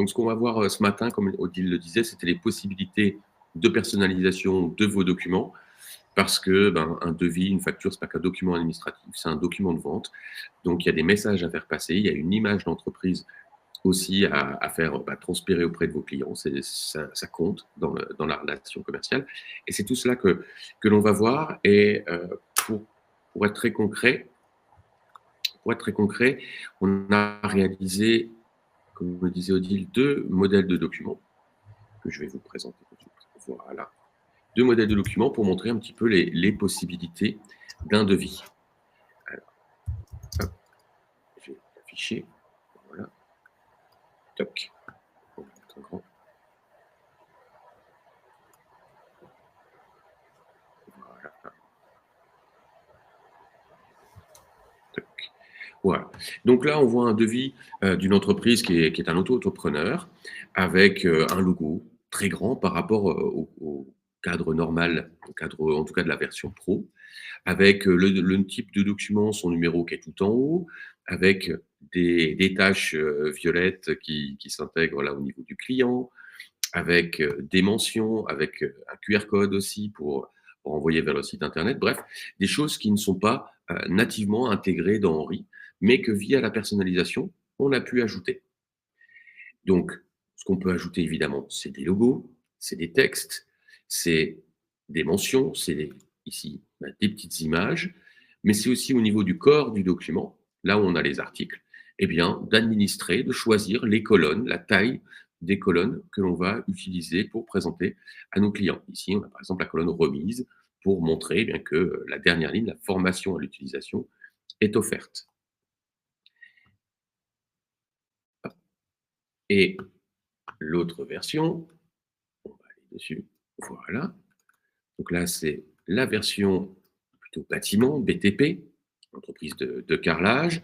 Donc, ce qu'on va voir ce matin, comme Odile le disait, c'était les possibilités de personnalisation de vos documents, parce que un devis, une facture, c'est pas qu'un document administratif, c'est un document de vente. Donc, il y a des messages à faire passer, il y a une image d'entreprise aussi à faire transpirer auprès de vos clients. Ça compte dans la relation commerciale. Et c'est tout cela que l'on va voir. Et pour être très concret, on a réalisé, comme me disait Odile, 2 modèles de documents que je vais vous présenter tout de suite. Voilà. 2 modèles de documents pour montrer un petit peu les possibilités d'un devis. Alors, hop, je vais l'afficher. Voilà. Toc. On va mettre en grand. Voilà. Toc. Voilà. Donc là, on voit un devis d'une entreprise qui est un auto-entrepreneur avec un logo très grand par rapport au cadre normal, au cadre en tout cas de la version pro, avec le type de document, son numéro qui est tout en haut, avec des tâches violettes qui s'intègrent là au niveau du client, avec des mentions, avec un QR code aussi pour envoyer vers le site internet. Bref, des choses qui ne sont pas nativement intégrées dans Henri, mais que via la personnalisation, on a pu ajouter. Donc, ce qu'on peut ajouter évidemment, c'est des logos, c'est des textes, c'est des mentions, c'est ici des petites images, mais c'est aussi au niveau du corps du document, là où on a les articles, eh bien, d'administrer, de choisir les colonnes, la taille des colonnes que l'on va utiliser pour présenter à nos clients. Ici, on a par exemple la colonne remise pour montrer bien que la dernière ligne, la formation à l'utilisation, est offerte. Et l'autre version, on va aller dessus, voilà. Donc là, c'est la version plutôt bâtiment, BTP, entreprise de carrelage,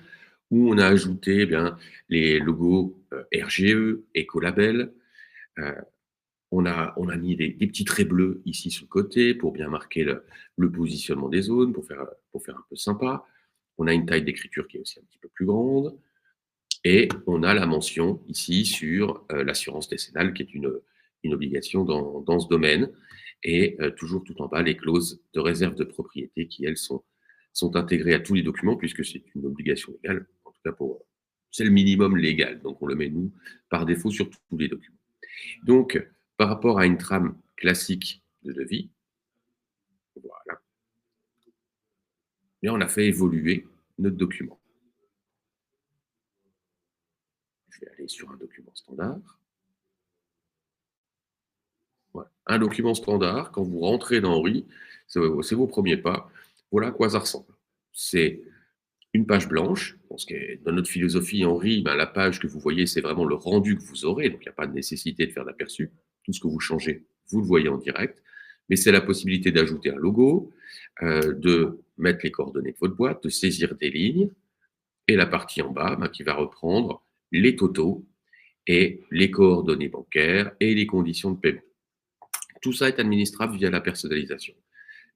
où on a ajouté les logos RGE, Ecolabel. Euh, on a mis des petits traits bleus ici sur le côté pour bien marquer le positionnement des zones, pour faire un peu sympa. On a une taille d'écriture qui est aussi un petit peu plus grande. Et on a la mention ici sur l'assurance décennale, qui est une obligation dans ce domaine. Et toujours tout en bas, les clauses de réserve de propriété qui, elles, sont intégrées à tous les documents, puisque c'est une obligation légale. En tout cas, c'est le minimum légal. Donc, on le met, nous, par défaut sur tous les documents. Donc, par rapport à une trame classique de devis, voilà, et on a fait évoluer notre document. Je vais aller sur un document standard. Ouais. Un document standard, quand vous rentrez dans Henri, c'est vos premiers pas. Voilà à quoi ça ressemble. C'est une page blanche, parce que dans notre philosophie Henri, la page que vous voyez, c'est vraiment le rendu que vous aurez, donc il n'y a pas de nécessité de faire d'aperçu. Tout ce que vous changez, vous le voyez en direct. Mais c'est la possibilité d'ajouter un logo, de mettre les coordonnées de votre boîte, de saisir des lignes, et la partie en bas qui va reprendre les totaux et les coordonnées bancaires et les conditions de paiement. Tout ça est administrable via la personnalisation.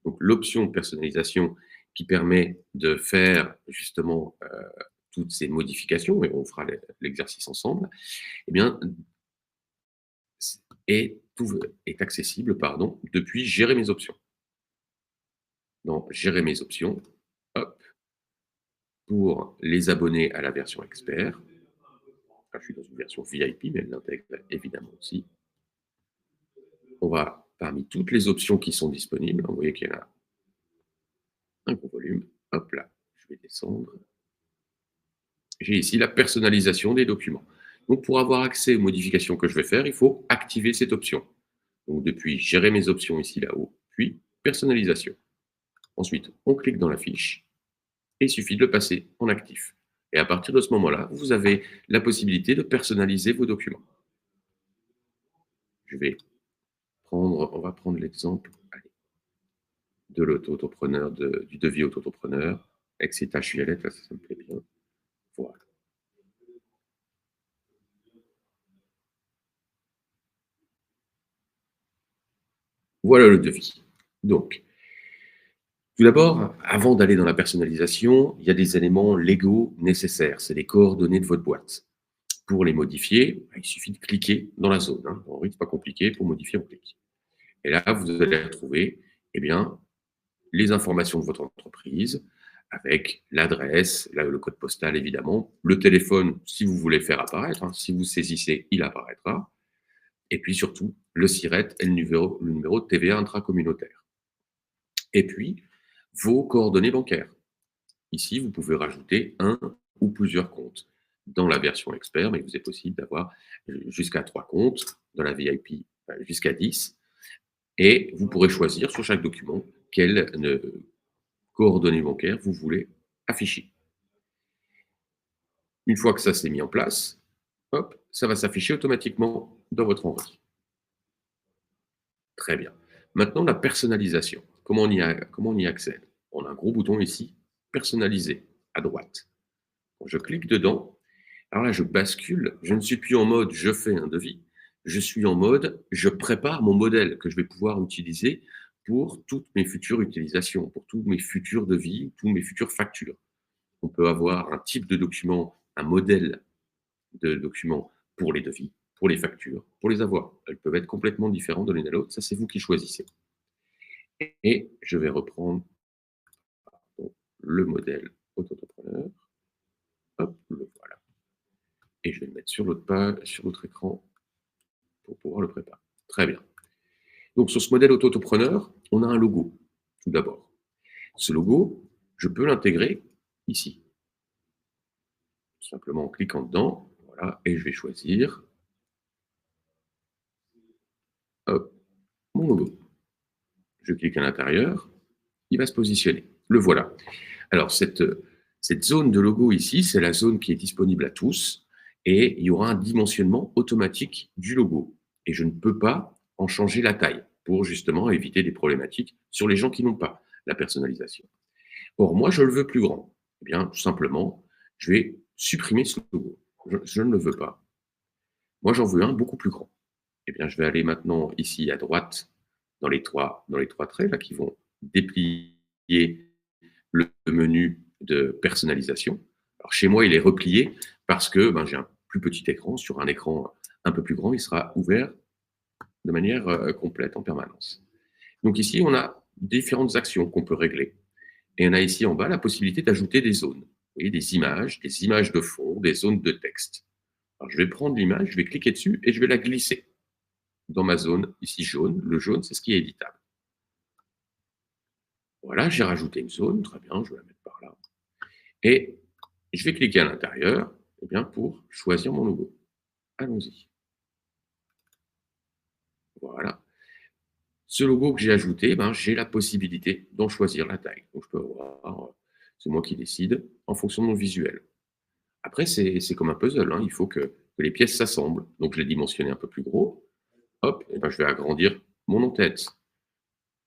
Donc, l'option personnalisation qui permet de faire justement toutes ces modifications, et on fera l'exercice ensemble, eh bien, tout est accessible depuis Gérer mes options. Dans Gérer mes options, hop, pour les abonnés à la version expert, je suis dans une version VIP, mais elle l'intègre évidemment aussi. On va, parmi toutes les options qui sont disponibles, vous voyez qu'il y en a un gros volume. Hop là, je vais descendre. J'ai ici la personnalisation des documents. Donc, pour avoir accès aux modifications que je vais faire, il faut activer cette option. Donc, depuis Gérer mes options ici là-haut, puis Personnalisation. Ensuite, on clique dans la fiche et il suffit de le passer en actif. Et à partir de ce moment-là, vous avez la possibilité de personnaliser vos documents. On va prendre l'exemple de l'auto-entrepreneur, du devis auto-entrepreneur, avec ses tâches violettes, là, ça me plaît bien. Voilà. Voilà le devis. Donc, tout d'abord, avant d'aller dans la personnalisation, il y a des éléments légaux nécessaires. C'est les coordonnées de votre boîte. Pour les modifier, il suffit de cliquer dans la zone, hein. En vrai, c'est pas compliqué, pour modifier, on clique. Et là, vous allez retrouver, eh bien, les informations de votre entreprise avec l'adresse, le code postal évidemment, le téléphone si vous voulez faire apparaître, hein. Si vous saisissez, il apparaîtra. Et puis surtout, le SIRET et le numéro de TVA intracommunautaire. Et puis, vos coordonnées bancaires. Ici, vous pouvez rajouter un ou plusieurs comptes. Dans la version expert, mais il vous est possible d'avoir jusqu'à 3 comptes. Dans la VIP, jusqu'à 10. Et vous pourrez choisir sur chaque document quelles coordonnées bancaires vous voulez afficher. Une fois que ça s'est mis en place, hop, ça va s'afficher automatiquement dans votre Henri. Très bien. Maintenant, la personnalisation. Comment on y accède? On a un gros bouton ici, personnaliser, à droite. Quand je clique dedans, alors là, je bascule. Je ne suis plus en mode je fais un devis. Je suis en mode je prépare mon modèle que je vais pouvoir utiliser pour toutes mes futures utilisations, pour tous mes futurs devis, tous mes futures factures. On peut avoir un type de document, un modèle de document pour les devis, pour les factures, pour les avoirs. Elles peuvent être complètement différentes de l'une à l'autre. Ça, c'est vous qui choisissez. Et je vais reprendre le modèle auto-entrepreneur. Hop, le voilà. Et je vais le mettre sur l'autre page, sur l'autre écran pour pouvoir le préparer. Très bien. Donc, sur ce modèle auto-entrepreneur, on a un logo, tout d'abord. Ce logo, je peux l'intégrer ici. Tout simplement en cliquant dedans. Voilà, et je vais choisir hop, mon logo. Je clique à l'intérieur, il va se positionner. Le voilà. Alors, cette zone de logo ici, c'est la zone qui est disponible à tous et il y aura un dimensionnement automatique du logo. Et je ne peux pas en changer la taille pour justement éviter des problématiques sur les gens qui n'ont pas la personnalisation. Or, moi, je le veux plus grand. Eh bien, tout simplement, je vais supprimer ce logo. Je ne le veux pas. Moi, j'en veux un beaucoup plus grand. Eh bien, je vais aller maintenant ici à droite dans les trois traits là, qui vont déplier le menu de personnalisation. Alors, chez moi, il est replié parce que j'ai un plus petit écran. Sur un écran un peu plus grand, il sera ouvert de manière complète en permanence. Donc ici, on a différentes actions qu'on peut régler. Et on a ici en bas la possibilité d'ajouter des zones. Vous voyez, des images de fond, des zones de texte. Alors, je vais prendre l'image, je vais cliquer dessus et je vais la glisser dans ma zone, ici jaune. Le jaune, c'est ce qui est éditable. Voilà, j'ai rajouté une zone, très bien, je vais la mettre par là. Et je vais cliquer à l'intérieur pour choisir mon logo. Allons-y. Voilà. Ce logo que j'ai ajouté, j'ai la possibilité d'en choisir la taille. Donc, je peux voir, c'est moi qui décide en fonction de mon visuel. Après, c'est comme un puzzle, hein. Il faut que les pièces s'assemblent. Donc, je l'ai dimensionné un peu plus gros. Hop, et je vais agrandir mon en-tête.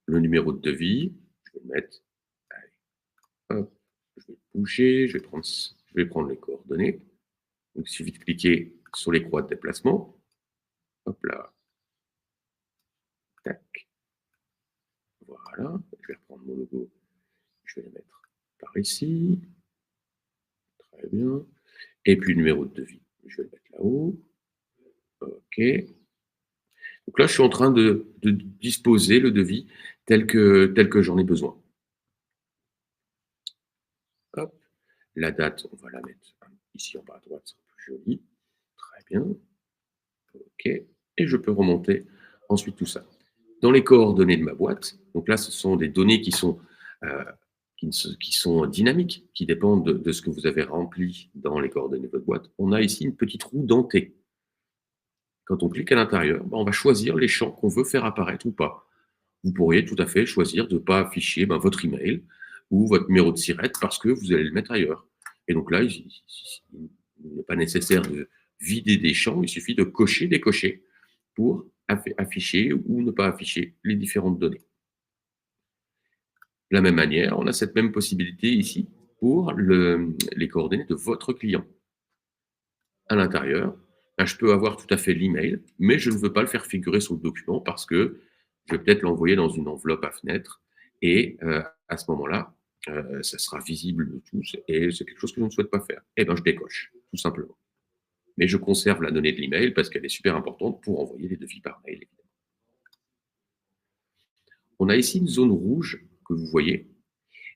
Le numéro de devis, je vais le mettre. Allez, hop, je vais bouger, je vais prendre les coordonnées. Donc, il suffit de cliquer sur les croix de déplacement. Hop là. Tac. Voilà. Je vais reprendre mon logo. Je vais le mettre par ici. Très bien. Et puis, le numéro de devis, je vais le mettre là-haut. OK. Donc là, je suis en train de disposer le devis tel que j'en ai besoin. Hop. La date, on va la mettre ici en bas à droite, c'est plus joli. Très bien. OK. Et je peux remonter ensuite tout ça. Dans les coordonnées de ma boîte, donc là, ce sont des données euh, qui sont dynamiques, qui dépendent de ce que vous avez rempli dans les coordonnées de votre boîte. On a ici une petite roue dentée. Quand on clique à l'intérieur, on va choisir les champs qu'on veut faire apparaître ou pas. Vous pourriez tout à fait choisir de ne pas afficher votre email ou votre numéro de SIRET parce que vous allez le mettre ailleurs. Et donc là, il n'est pas nécessaire de vider des champs, il suffit de cocher, décocher pour afficher ou ne pas afficher les différentes données. De la même manière, on a cette même possibilité ici pour les coordonnées de votre client. À l'intérieur, je peux avoir tout à fait l'email, mais je ne veux pas le faire figurer sur le document parce que je vais peut-être l'envoyer dans une enveloppe à fenêtre et à ce moment-là, ça sera visible de tous et c'est quelque chose que je ne souhaite pas faire. Eh bien, je décoche, tout simplement. mais je conserve la donnée de l'email parce qu'elle est super importante pour envoyer les devis par mail. On a ici une zone rouge que vous voyez.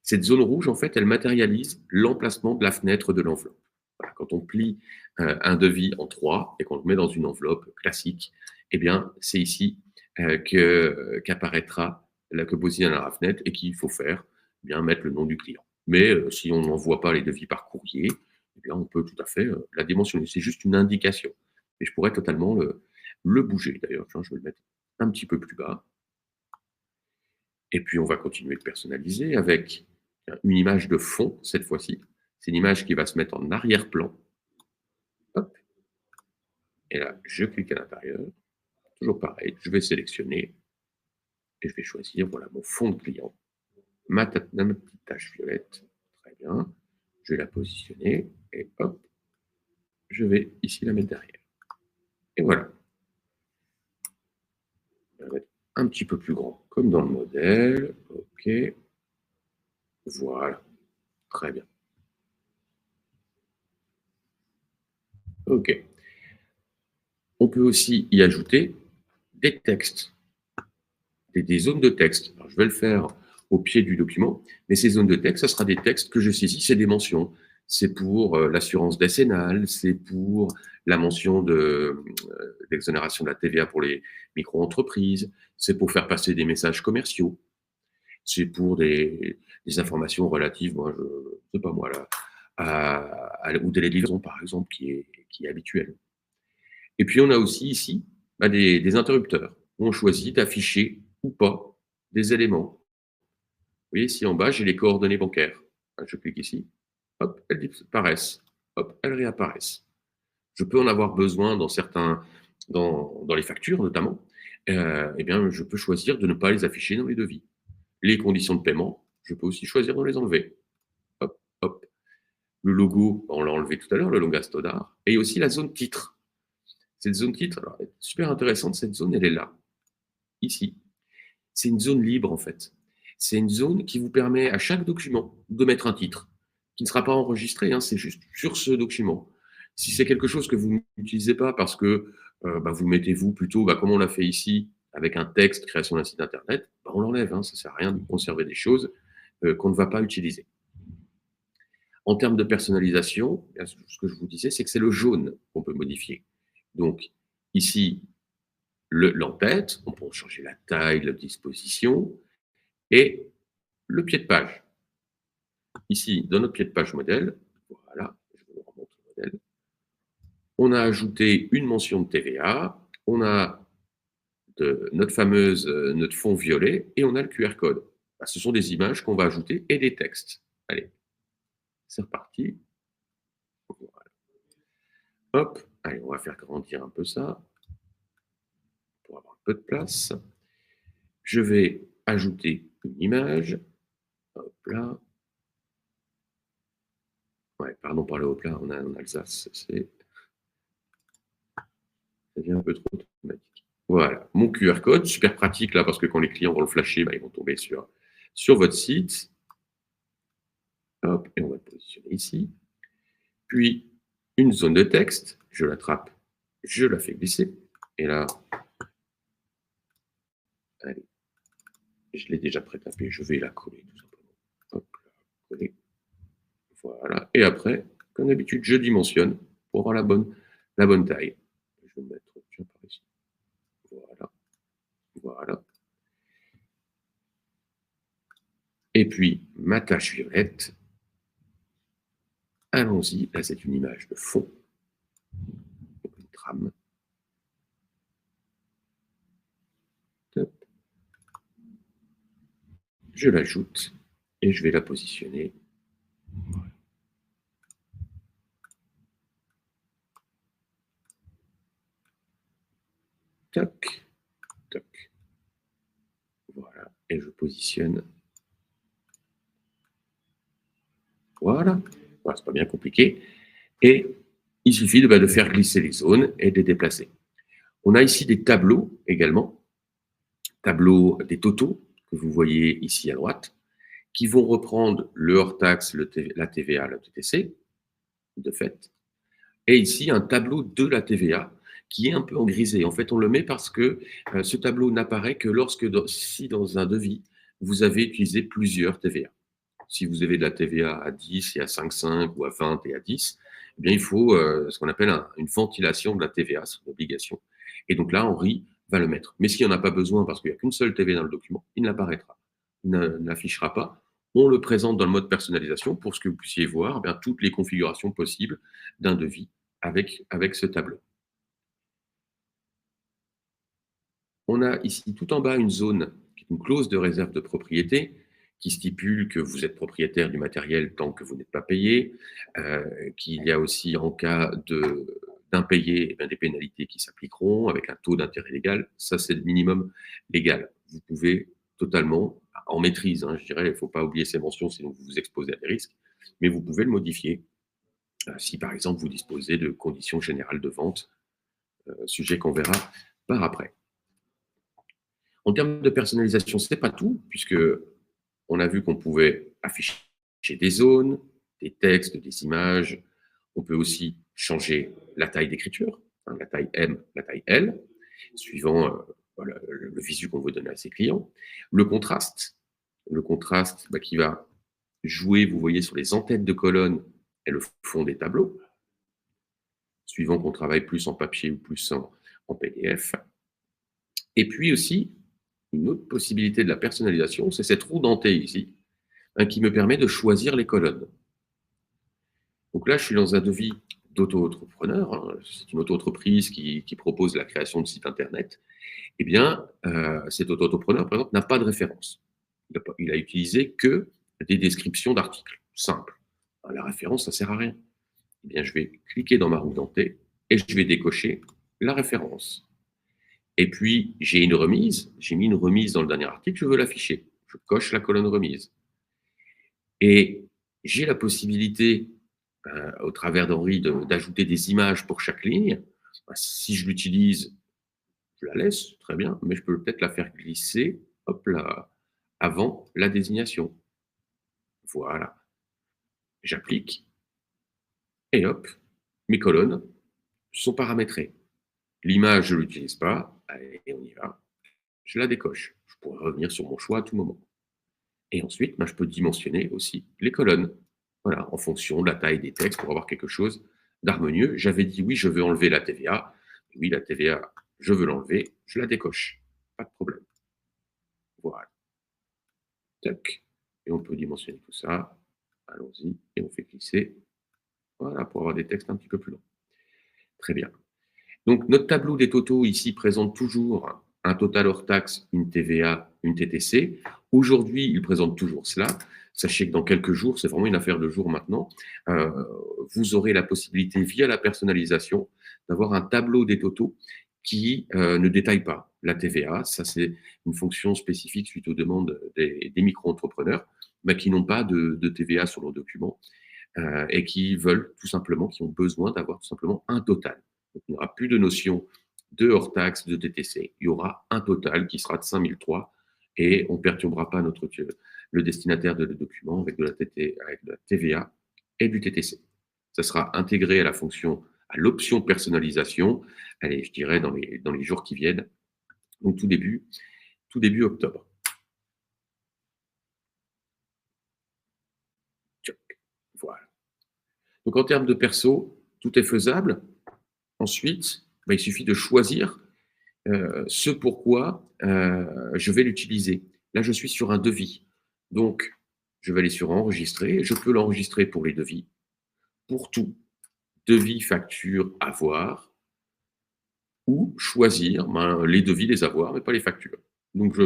Cette zone rouge, en fait, elle matérialise l'emplacement de la fenêtre de l'enveloppe. Voilà, quand on plie un devis en 3 et qu'on le met dans une enveloppe classique, eh bien, c'est ici qu'apparaîtra, que positionnera la fenêtre et qu'il faut faire, eh bien, mettre le nom du client. Mais si on n'envoie pas les devis par courrier, eh bien, on peut tout à fait la dimensionner. C'est juste une indication. Et je pourrais totalement le bouger. D'ailleurs, je vais le mettre un petit peu plus bas. Et puis, on va continuer de personnaliser avec une image de fond, cette fois-ci. C'est une image qui va se mettre en arrière-plan. Hop. Et là, je clique à l'intérieur. Toujours pareil, je vais sélectionner et je vais choisir, voilà, mon fond de client. Ma petite tache violette. Très bien. Je vais la positionner et hop, je vais ici la mettre derrière. Et voilà. Je vais mettre un petit peu plus grand, comme dans le modèle. OK. Voilà. Très bien. OK. On peut aussi y ajouter des textes, des zones de texte. Alors, je vais le faire au pied du document, mais ces zones de texte, ça sera des textes que je saisis, c'est des mentions. C'est pour l'assurance décennale, c'est pour la mention d'exonération de la TVA pour les micro-entreprises, c'est pour faire passer des messages commerciaux, c'est pour des informations relatives, moi, je sais pas moi, là, au délai de livraison, par exemple, qui est habituel. Et puis, on a aussi ici des interrupteurs où on choisit d'afficher ou pas des éléments. Vous voyez, ici en bas, j'ai les coordonnées bancaires. Je clique ici, hop, elles disparaissent, hop, elles réapparaissent. Je peux en avoir besoin dans les factures notamment. Eh bien, je peux choisir de ne pas les afficher dans les devis. Les conditions de paiement, je peux aussi choisir de les enlever. Hop, hop. Le logo, on l'a enlevé tout à l'heure, le logo Astodar. Et aussi la zone titre. Cette zone titre, alors, elle est super intéressante, cette zone, elle est là, ici. C'est une zone libre, en fait. C'est une zone qui vous permet à chaque document de mettre un titre, qui ne sera pas enregistré, hein, c'est juste sur ce document. Si c'est quelque chose que vous n'utilisez pas parce que vous mettez-vous plutôt, comme on l'a fait ici, avec un texte, création d'un site internet, on l'enlève, hein, ça ne sert à rien de conserver des choses qu'on ne va pas utiliser. En termes de personnalisation, ce que je vous disais, c'est que c'est le jaune qu'on peut modifier. Donc, ici, l'entête, on peut changer la taille, la disposition, et le pied de page. Ici, dans notre pied de page modèle, voilà, je vous remonte le modèle, on a ajouté une mention de TVA, on a notre fond violet, et on a le QR code. Ce sont des images qu'on va ajouter et des textes. Allez, c'est reparti. Voilà. Hop, allez, on va faire grandir un peu ça pour avoir un peu de place. Je vais ajouter une image. Hop là. Ouais, pardon pour le hop là, on a en Alsace, ça devient un peu trop automatique. Voilà, mon QR code, super pratique là, parce que quand les clients vont le flasher, ils vont tomber sur votre site. Hop, et on va le positionner ici. Puis, une zone de texte, je l'attrape, je la fais glisser. Et là, allez, je l'ai déjà pré-tapée, je vais la coller tout simplement. Hop, coller. Voilà. Et après, comme d'habitude, je dimensionne pour avoir la bonne taille. Je vais me mettre par ici. Voilà. Voilà. Et puis, ma tache violette. Allons-y. Là, c'est une image de fond. Donc, une trame. Top. Je l'ajoute et je vais la positionner. Voilà. Toc. Toc. Voilà. Et je positionne. Voilà. Voilà, c'est pas bien compliqué. Et il suffit de faire glisser les zones et de les déplacer. On a ici des tableaux également. Tableaux des totaux que vous voyez ici à droite, qui vont reprendre le hors-taxe, la TVA, le TTC, de fait. et ici un tableau de la TVA qui est un peu en grisé. En fait, on le met parce que ce tableau n'apparaît que lorsque, si dans un devis, vous avez utilisé plusieurs TVA. Si vous avez de la TVA à 10 et à 5,5 ou à 20 et à 10, eh bien, il faut ce qu'on appelle une ventilation de la TVA, c'est une obligation. Et donc là, Henri va le mettre. Mais s'il n'y en a pas besoin parce qu'il n'y a qu'une seule TVA dans le document, il n'apparaîtra, il n'affichera pas. On le présente dans le mode personnalisation pour que vous puissiez voir bien, toutes les configurations possibles d'un devis avec ce tableau. On a ici tout en bas une zone qui est une clause de réserve de propriété qui stipule que vous êtes propriétaire du matériel tant que vous n'êtes pas payé, qu'il y a aussi en cas d'impayé des pénalités qui s'appliqueront avec un taux d'intérêt légal. Ça, c'est le minimum légal. Vous pouvez totalement, en maîtrise, je dirais, il ne faut pas oublier ces mentions, sinon vous vous exposez à des risques, mais vous pouvez le modifier si, par exemple, vous disposez de conditions générales de vente, sujet qu'on verra par après. En termes de personnalisation, ce n'est pas tout, puisque on a vu qu'on pouvait afficher des zones, des textes, des images. On peut aussi changer la taille d'écriture, la taille M, la taille L, suivant voilà, le visu qu'on veut donner à ses clients. Le contraste qui va jouer, vous voyez, sur les entêtes de colonnes et le fond des tableaux, suivant qu'on travaille plus en papier ou plus en PDF. Et puis aussi, une autre possibilité de la personnalisation, c'est cette roue dentée ici, qui me permet de choisir les colonnes. Donc là, je suis dans un devis d'auto-entrepreneur, c'est une auto-entreprise qui propose la création de sites internet. Eh bien, cet auto-entrepreneur, par exemple, n'a pas de référence. Il a utilisé que des descriptions d'articles simples. La référence, ça ne sert à rien. Eh bien, je vais cliquer dans ma roue dentée et je vais décocher la référence. Et puis, j'ai une remise. J'ai mis une remise dans le dernier article, je veux l'afficher. Je coche la colonne remise. Et j'ai la possibilité, au travers d'Henri, d'ajouter des images pour chaque ligne. Si je l'utilise, je la laisse, très bien, mais je peux peut-être la faire glisser, hop là, avant la désignation. Voilà. J'applique, et hop, mes colonnes sont paramétrées. L'image, je ne l'utilise pas, allez, on y va. Je la décoche. Je pourrais revenir sur mon choix à tout moment. Et ensuite, je peux dimensionner aussi les colonnes. Voilà, en fonction de la taille des textes pour avoir quelque chose d'harmonieux. J'avais dit oui, je veux enlever la TVA. Oui, la TVA, je veux l'enlever. Je la décoche. Pas de problème. Voilà. Tac. Et on peut dimensionner tout ça. Allons-y. Et on fait glisser. Voilà, pour avoir des textes un petit peu plus longs. Très bien. Donc, notre tableau des totaux ici présente toujours un total hors taxe, une TVA, une TTC. Aujourd'hui, il présente toujours cela. Sachez que dans quelques jours, c'est vraiment une affaire de jour maintenant, vous aurez la possibilité, via la personnalisation, d'avoir un tableau des totaux qui ne détaille pas la TVA. Ça, c'est une fonction spécifique suite aux demandes des micro-entrepreneurs, mais qui n'ont pas de TVA sur leurs documents et qui veulent tout simplement, qui ont besoin d'avoir tout simplement un total. Donc, il n'y aura plus de notion de hors taxe, de TTC. Il y aura un total qui sera de 5003 et on ne perturbera pas le destinataire de le document avec de la TVA et du TTC. Ça sera intégré à la fonction, à l'option personnalisation, allez, je dirais dans les jours qui viennent, donc tout début octobre. Voilà. Donc en termes de perso, tout est faisable. Ensuite, il suffit de choisir ce pourquoi je vais l'utiliser. Là, je suis sur un devis. Donc, je vais aller sur enregistrer. Je peux l'enregistrer pour les devis, pour tout. Devis, facture, avoir, ou choisir les devis, les avoirs, mais pas les factures. Donc,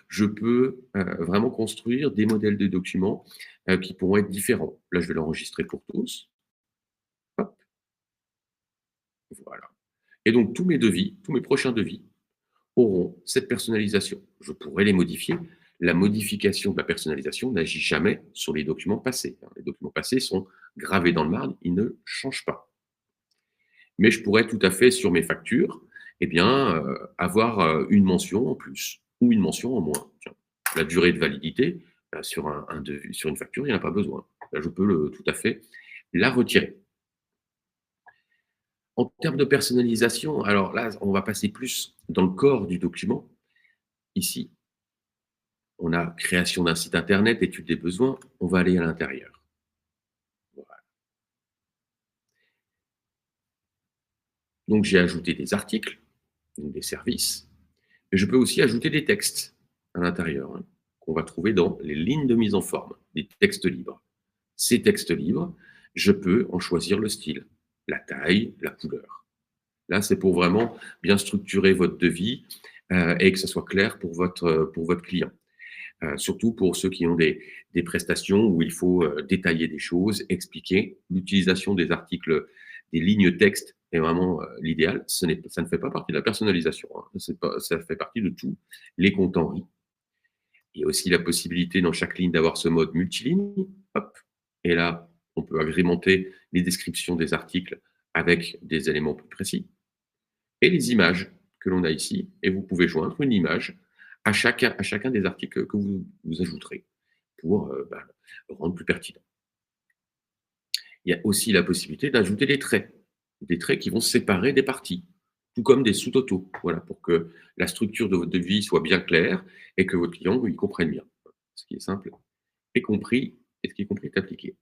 je peux vraiment construire des modèles de documents qui pourront être différents. Là, je vais l'enregistrer pour tous. Hop, voilà. Et donc, tous mes devis, tous mes prochains devis, auront cette personnalisation. Je pourrais les modifier. La modification de la personnalisation n'agit jamais sur les documents passés. Les documents passés sont gravés dans le marbre, ils ne changent pas. Mais je pourrais tout à fait, sur mes factures, avoir une mention en plus ou une mention en moins. Tiens, la durée de validité, sur sur une facture, il n'y en a pas besoin. Là, je peux tout à fait la retirer. En termes de personnalisation, alors là, on va passer plus dans le corps du document. Ici, on a création d'un site internet, étude des besoins, on va aller à l'intérieur. Voilà. Donc j'ai ajouté des articles, donc des services, mais je peux aussi ajouter des textes à l'intérieur, hein, qu'on va trouver dans les lignes de mise en forme, des textes libres. Ces textes libres, je peux en choisir le style, la taille, la couleur. Là, c'est pour vraiment bien structurer votre devis et que ça soit clair pour votre client. Surtout pour ceux qui ont des prestations où il faut détailler des choses, expliquer. L'utilisation des articles, des lignes texte est vraiment l'idéal. Ça ne fait pas partie de la personnalisation. Hein. Pas, ça fait partie de tous les comptes en riz. Il y a aussi la possibilité dans chaque ligne d'avoir ce mode multiligne. Hop. Et là, on peut agrémenter les descriptions des articles avec des éléments plus précis. Et les images que l'on a ici. Et vous pouvez joindre une image à chacun des articles que vous ajouterez pour le rendre plus pertinent. Il y a aussi la possibilité d'ajouter des traits qui vont se séparer des parties, tout comme des sous-totaux, voilà, pour que la structure de votre devis soit bien claire et que votre client il comprenne bien. Ce qui est simple est compris et ce qui est compris est appliqué.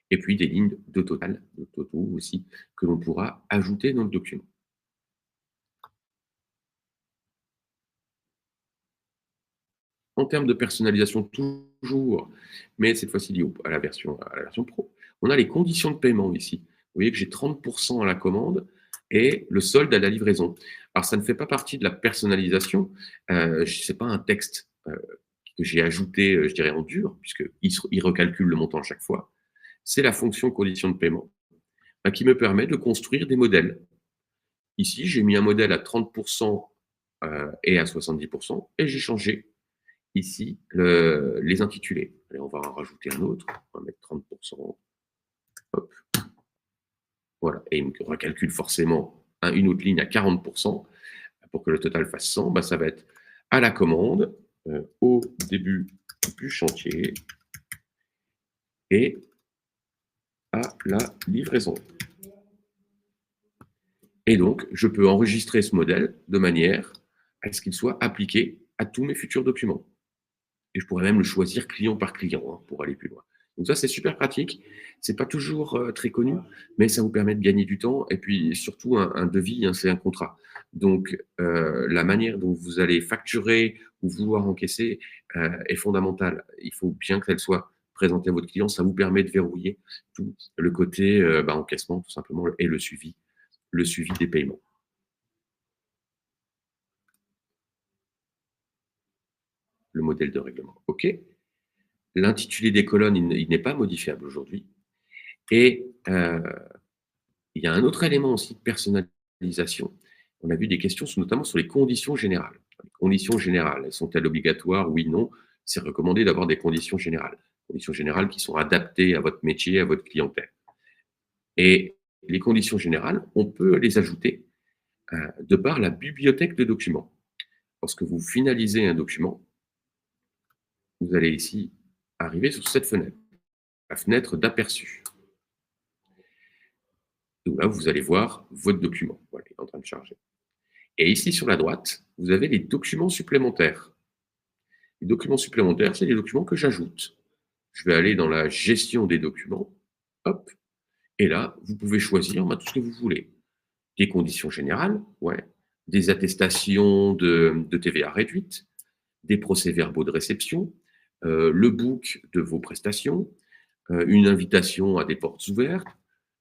Et puis des lignes de total, de totaux aussi, que l'on pourra ajouter dans le document. En termes de personnalisation, toujours, mais cette fois-ci lié à la version pro. On a les conditions de paiement ici. Vous voyez que j'ai 30% à la commande et le solde à la livraison. Alors, ça ne fait pas partie de la personnalisation. Ce n'est pas un texte que j'ai ajouté, je dirais, en dur, puisqu'il recalcule le montant à chaque fois. C'est la fonction condition de paiement qui me permet de construire des modèles. Ici, j'ai mis un modèle à 30% et à 70% et j'ai changé ici les intitulés. Allez, on va en rajouter un autre. On va mettre 30%. Hop, voilà. Et il me recalcule forcément une autre ligne à 40% pour que le total fasse 100. Bah, ça va être à la commande, au début du chantier et à la livraison. Et donc, je peux enregistrer ce modèle de manière à ce qu'il soit appliqué à tous mes futurs documents. Et je pourrais même le choisir client par client hein, pour aller plus loin. Donc ça, c'est super pratique. C'est pas toujours très connu, mais ça vous permet de gagner du temps. Et puis surtout, un devis, hein, c'est un contrat. Donc la manière dont vous allez facturer ou vouloir encaisser est fondamentale. Il faut bien qu'elle soit présentée à votre client. Ça vous permet de verrouiller tout le côté encaissement, tout simplement, et le suivi des paiements. Le modèle de règlement. OK. L'intitulé des colonnes, il n'est pas modifiable aujourd'hui. Et il y a un autre élément aussi de personnalisation. On a vu des questions notamment sur les conditions générales. Les conditions générales, sont-elles obligatoires? Oui, non. C'est recommandé d'avoir des conditions générales. Conditions générales qui sont adaptées à votre métier, à votre clientèle. Et les conditions générales, on peut les ajouter de par la bibliothèque de documents. Lorsque vous finalisez un document, vous allez ici arriver sur cette fenêtre, la fenêtre d'aperçu. Donc là, vous allez voir votre document. Voilà, il est en train de charger. Et ici, sur la droite, vous avez les documents supplémentaires. Les documents supplémentaires, c'est les documents que j'ajoute. Je vais aller dans la gestion des documents. Hop. Et là, vous pouvez choisir tout ce que vous voulez. Des conditions générales, ouais. Des attestations de TVA réduite, des procès-verbaux de réception, le book de vos prestations, une invitation à des portes ouvertes.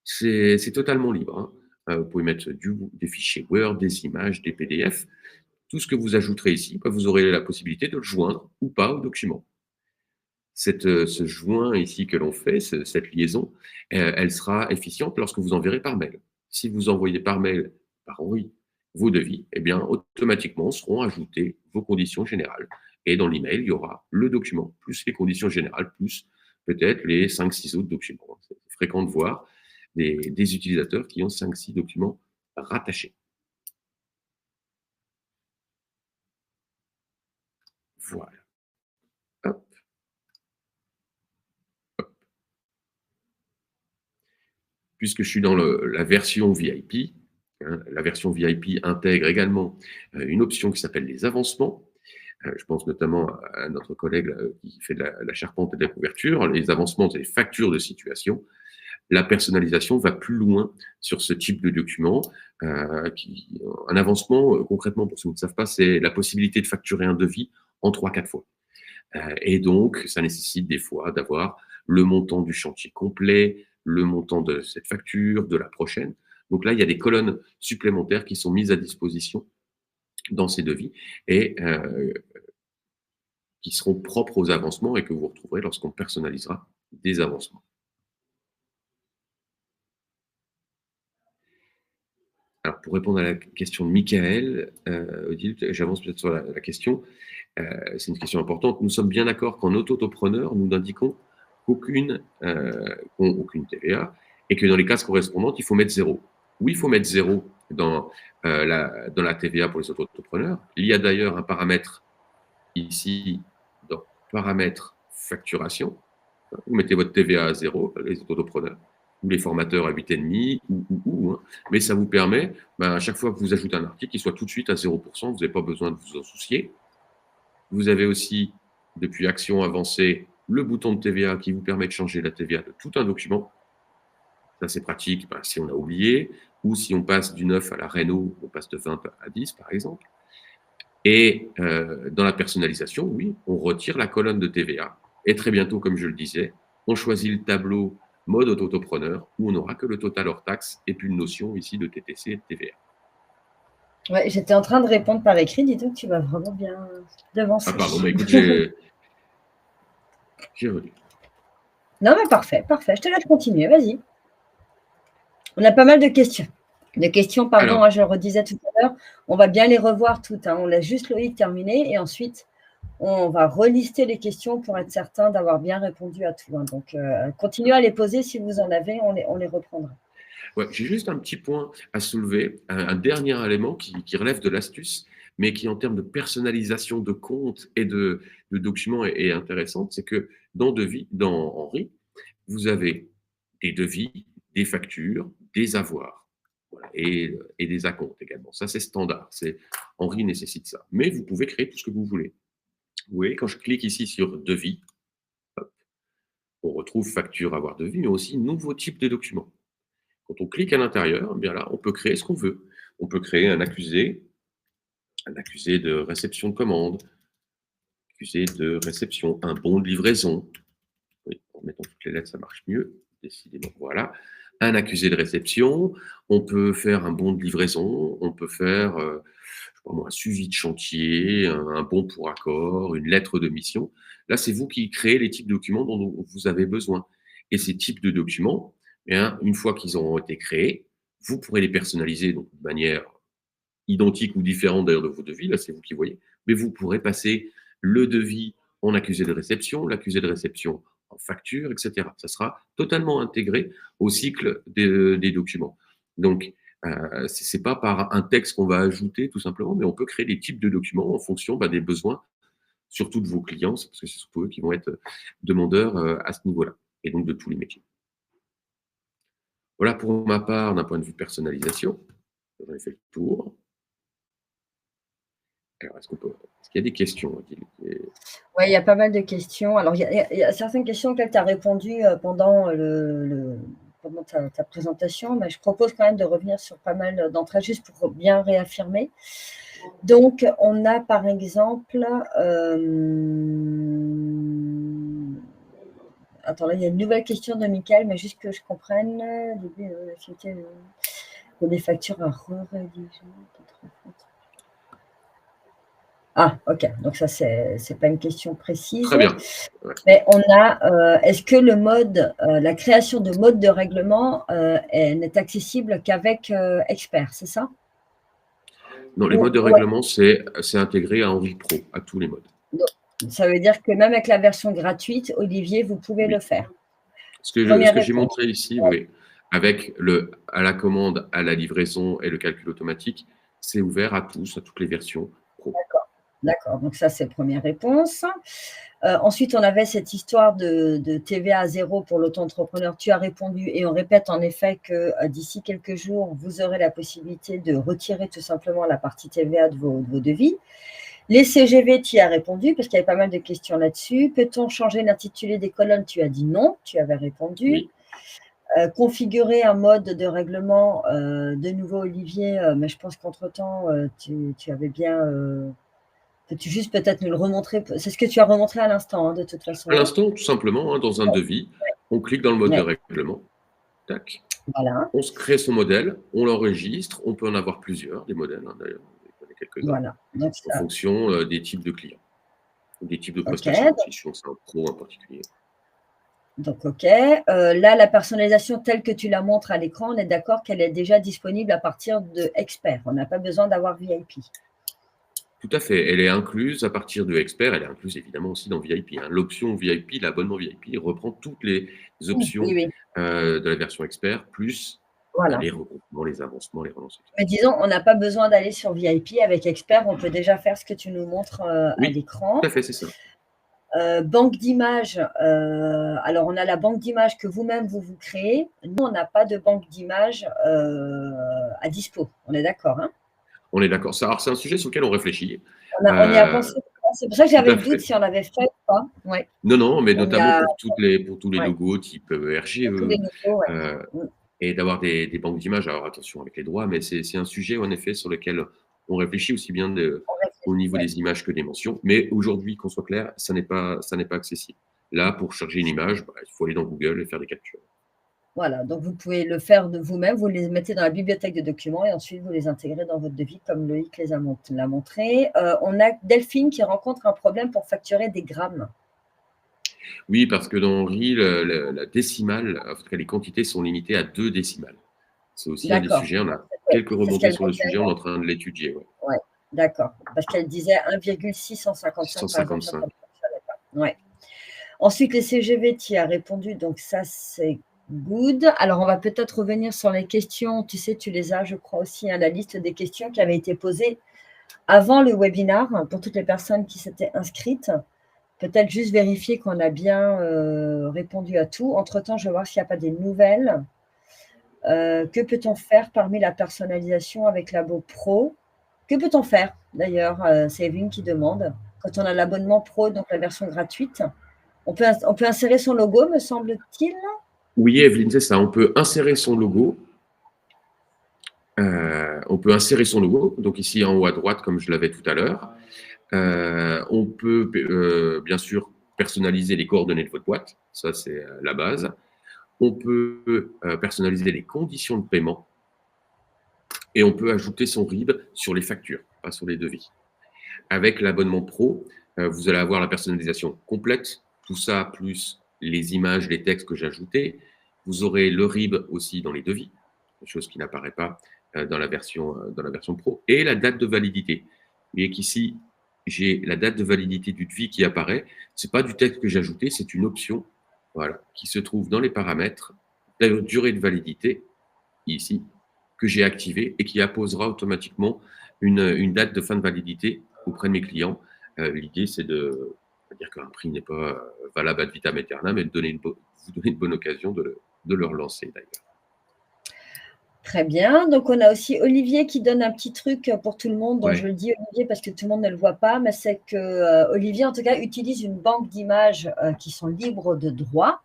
C'est totalement libre. Hein. Vous pouvez mettre des fichiers Word, des images, des PDF. Tout ce que vous ajouterez ici, vous aurez la possibilité de le joindre ou pas au document. Ce joint ici que l'on fait, cette liaison, elle sera efficiente lorsque vous enverrez par mail. Si vous envoyez par mail, par oui, vos devis, eh bien, automatiquement seront ajoutées vos conditions générales. Et dans l'email, il y aura le document, plus les conditions générales, plus peut-être les 5-6 autres documents. C'est fréquent de voir des utilisateurs qui ont 5-6 documents rattachés. Voilà. puisque je suis dans la version VIP. Hein, la version VIP intègre également une option qui s'appelle les avancements. Je pense notamment à notre collègue qui fait de la charpente et de la couverture. Les avancements, c'est les factures de situation. La personnalisation va plus loin sur ce type de document. Un avancement, concrètement, pour ceux qui ne savent pas, c'est la possibilité de facturer un devis en 3-4 fois. Et donc, ça nécessite des fois d'avoir le montant du chantier complet, le montant de cette facture, de la prochaine. Donc là, il y a des colonnes supplémentaires qui sont mises à disposition dans ces devis et qui seront propres aux avancements et que vous retrouverez lorsqu'on personnalisera des avancements. Alors, pour répondre à la question de Michael, Odile, j'avance peut-être sur la question. C'est une question importante. Nous sommes bien d'accord qu'en auto-entrepreneur, nous n'indiquons aucune TVA et que dans les cases correspondantes, il faut mettre 0. Oui, il faut mettre 0 dans la TVA pour les auto-entrepreneurs. Il y a d'ailleurs un paramètre ici dans paramètres facturation. Vous mettez votre TVA à 0, les auto-entrepreneurs, ou les formateurs à 8,5, hein. Mais ça vous permet, à chaque fois que vous ajoutez un article, qu'il soit tout de suite à 0%, vous n'avez pas besoin de vous en soucier. Vous avez aussi, depuis Action avancée, le bouton de TVA qui vous permet de changer la TVA de tout un document. Ça, c'est pratique si on a oublié, ou si on passe du 9 à la réno, on passe de 20 à 10, par exemple. Et dans la personnalisation, oui, on retire la colonne de TVA. Et très bientôt, comme je le disais, on choisit le tableau mode auto-entrepreneur où on n'aura que le total hors taxe et plus une notion ici de TTC et de TVA. Ouais, j'étais en train de répondre par écrit, dis donc, tu vas vraiment bien devancer. Ah pardon, écoute, j'ai relu. Non, mais parfait, parfait. Je te laisse continuer, vas-y. On a pas mal de questions. Pardon, Alors, je le redisais tout à l'heure, on va bien les revoir toutes. On laisse juste Loïc terminer et ensuite, on va relister les questions pour être certain d'avoir bien répondu à tout. Donc, continuez à les poser si vous en avez, on les reprendra. ouais, j'ai juste un petit point à soulever, un dernier élément qui relève de l'astuce, mais qui en termes de personnalisation de compte et de documents est intéressant, c'est que dans Henri, vous avez des devis, des factures, des avoirs, voilà, et des acomptes également. Ça, c'est standard. Henri nécessite ça. Mais vous pouvez créer tout ce que vous voulez. Vous voyez, quand je clique ici sur devis, hop, on retrouve facture, avoir devis, mais aussi nouveau type de document. Quand on clique à l'intérieur, bien là, on peut créer ce qu'on veut. On peut créer un accusé de réception de commande, accusé de réception, un bon de livraison. Oui, en mettant toutes les lettres, ça marche mieux, décidément. Voilà. Un accusé de réception, on peut faire un bon de livraison, on peut faire je sais pas moi, un suivi de chantier, un bon pour accord, une lettre de mission. Là, c'est vous qui créez les types de documents dont vous avez besoin. Et ces types de documents, eh bien, une fois qu'ils auront été créés, vous pourrez les personnaliser donc, de manière identique ou différente d'ailleurs de vos devis, là c'est vous qui voyez, mais vous pourrez passer le devis en accusé de réception, l'accusé de réception en facture, etc. Ça sera totalement intégré au cycle des documents. Donc, ce n'est pas par un texte qu'on va ajouter tout simplement, mais on peut créer des types de documents en fonction des besoins, surtout de vos clients, parce que c'est surtout eux qui vont être demandeurs à ce niveau-là, et donc de tous les métiers. Voilà pour ma part d'un point de vue personnalisation. J'en ai fait le tour. Alors, est-ce qu'il y a des questions? Oui, il y a pas mal de questions. Alors, il y a certaines questions auxquelles tu as répondu pendant pendant ta présentation, mais je propose quand même de revenir sur pas mal d'entre elles, juste pour bien réaffirmer. Donc, on a par exemple… attends, là, il y a une nouvelle question de Michael, mais juste que je comprenne. Des factures à re-rédiger. Ah, ok. Donc ça, c'est pas une question précise. Très bien. Ouais. Mais on a, est-ce que la création de mode de règlement n'est accessible qu'avec Expert, c'est ça? Non, les modes de règlement, c'est intégré à Henri Pro, à tous les modes. Donc, ça veut dire que même avec la version gratuite, Olivier, vous pouvez Oui. le faire. Ce que j'ai montré ici, oui, avec à la commande, à la livraison et le calcul automatique, c'est ouvert à tous, à toutes les versions Pro. D'accord. D'accord, donc ça, c'est première réponse. Ensuite, on avait cette histoire de TVA à 0 pour l'auto-entrepreneur. Tu as répondu et on répète en effet que, d'ici quelques jours, vous aurez la possibilité de retirer tout simplement la partie TVA de vos devis. Les CGV, tu y as répondu parce qu'il y avait pas mal de questions là-dessus. Peut-on changer l'intitulé des colonnes? Tu as dit non, tu avais répondu. Oui. Configurer un mode de règlement, de nouveau Olivier, mais je pense qu'entre-temps, tu avais bien, peux-tu juste peut-être nous le remontrer? C'est ce que tu as remontré à l'instant, hein, de toute À façon, hein? l'instant, tout simplement, hein, dans un devis, on clique dans le mode de Ouais, règlement, tac, voilà, on se crée son modèle, on l'enregistre, on peut en avoir plusieurs, des modèles, hein, d'ailleurs, j'en ai quelques-uns, voilà, donc en ça, fonction des types de clients, ou des types de OK, prestations aussi, je pense que c'est un pro en particulier. donc OK. Là, la personnalisation telle que tu la montres à l'écran, on est d'accord qu'elle est déjà disponible à partir de Expert. On n'a pas besoin d'avoir VIP. Tout à fait, elle est incluse à partir de Expert, elle est incluse évidemment aussi dans VIP, hein. L'option VIP, l'abonnement VIP reprend toutes les Oui, options oui, de la version Expert, plus voilà. les regroupements, les avancements, les relances, etc. Mais disons, on n'a pas besoin d'aller sur VIP avec Expert, on peut déjà faire ce que tu nous montres, à Oui, l'écran. tout à fait, c'est ça. Banque d'images, alors on a la banque d'images que vous-même vous créez. Nous, on n'a pas de banque d'images, à dispo. On est d'accord, hein? On est d'accord. Alors, c'est un sujet sur lequel on réfléchit. On y a Euh, pensé, c'est pour ça que Tout j'avais à le doute fait. si on avait fait ou pas. Ouais, Non, non, mais on y notamment a pour tous les ouais, logos type pour tous les RGE, niveaux, ouais. euh, Mmh, et d'avoir des banques d'images. Alors attention avec les droits, mais c'est un sujet en effet sur lequel on réfléchit aussi bien on au réfléchit, niveau ouais. des images que des mentions. Mais aujourd'hui, qu'on soit clair, ça n'est pas accessible. Là, pour charger une image, bah, il faut aller dans Google et faire des captures. Voilà, donc vous pouvez le faire de vous-même, vous les mettez dans la bibliothèque de documents et ensuite vous les intégrez dans votre devis comme Loïc les a l'a montré. On a Delphine qui rencontre un problème pour facturer des grammes. Oui, parce que dans RI, la décimale, en tout cas les quantités sont limitées à 2 décimales. C'est aussi un des D'accord. sujets. On a Ouais, quelques c'est ce remontées qu'elle sur le mettait. sujet. On est en train de l'étudier. Ouais. Ouais, d'accord. Parce qu'elle disait 1,655 par exemple, ça 655. ne fonctionnait pas. Ouais. Ensuite, les CGV, tu y as répondu, donc ça, c'est good. Alors, on va peut-être revenir sur les questions. Tu sais, tu les as, je crois aussi, hein, la liste des questions qui avaient été posées avant le webinar pour toutes les personnes qui s'étaient inscrites. Peut-être juste vérifier qu'on a bien répondu à tout. Entre-temps, je vais voir s'il n'y a pas des nouvelles. Que peut-on faire parmi la personnalisation avec Labo Pro? Que peut-on faire d'ailleurs? C'est Evelyne qui demande. Quand on a l'abonnement pro, donc la version gratuite, on peut insérer son logo, me semble-t-il? Oui, Evelyne, c'est ça. On peut insérer son logo. On peut insérer son logo. Donc ici en haut à droite, comme je l'avais tout à l'heure. On peut bien sûr personnaliser les coordonnées de votre boîte. Ça, c'est la base. On peut personnaliser les conditions de paiement. Et on peut ajouter son RIB sur les factures, pas sur les devis. Avec l'abonnement pro, vous allez avoir la personnalisation complète, tout ça plus les images, les textes que j'ai ajoutés. Vous aurez le RIB aussi dans les devis, chose qui n'apparaît pas dans la version pro, et la date de validité. Vous voyez qu'ici, j'ai la date de validité du devis qui apparaît. Ce n'est pas du texte que j'ai ajouté, c'est une option, voilà, qui se trouve dans les paramètres, la durée de validité, ici, que j'ai activé et qui apposera automatiquement une date de fin de validité auprès de mes clients. L'idée, c'est de dire qu'un prix n'est pas valable ad vitam aeternam, mais de vous donner une bonne occasion de le relancer d'ailleurs. Très bien. Donc, on a aussi Olivier qui donne un petit truc pour tout le monde. Donc, je Ouais, le dis Olivier parce que tout le monde ne le voit pas, mais c'est que Olivier, en tout cas, utilise une banque d'images qui sont libres de droit,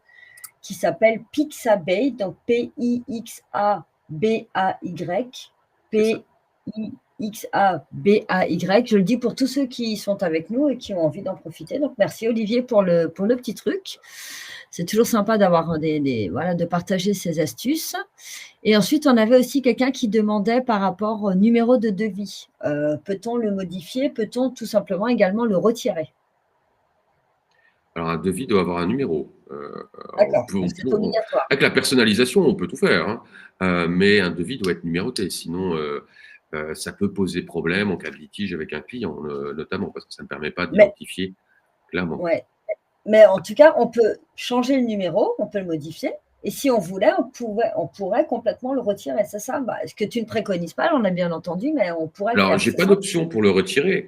qui s'appelle Pixabay, donc Pixabay, c'est ça. Pixabay. Je le dis pour tous ceux qui sont avec nous et qui ont envie d'en profiter. Donc, merci Olivier pour le petit truc. C'est toujours sympa d'avoir voilà, de partager ces astuces. Et ensuite, on avait aussi quelqu'un qui demandait par rapport au numéro de devis. Peut-on le modifier? Peut-on tout simplement également le retirer? Alors, un devis doit avoir un numéro. D'accord, donc c'est obligatoire. Avec la personnalisation, on peut tout faire, hein. Mais un devis doit être numéroté. Sinon, ça peut poser problème en cas de litige avec un client, notamment, parce que ça ne permet pas Mais, d'identifier clairement. ouais. Mais en tout cas, on peut changer le numéro, on peut le modifier et si on voulait, on pourrait complètement le retirer, c'est ça? Bah, ce que tu ne préconises pas, on a bien entendu, mais on pourrait le Alors, faire, j'ai c'est pas ça? d'option pour le retirer.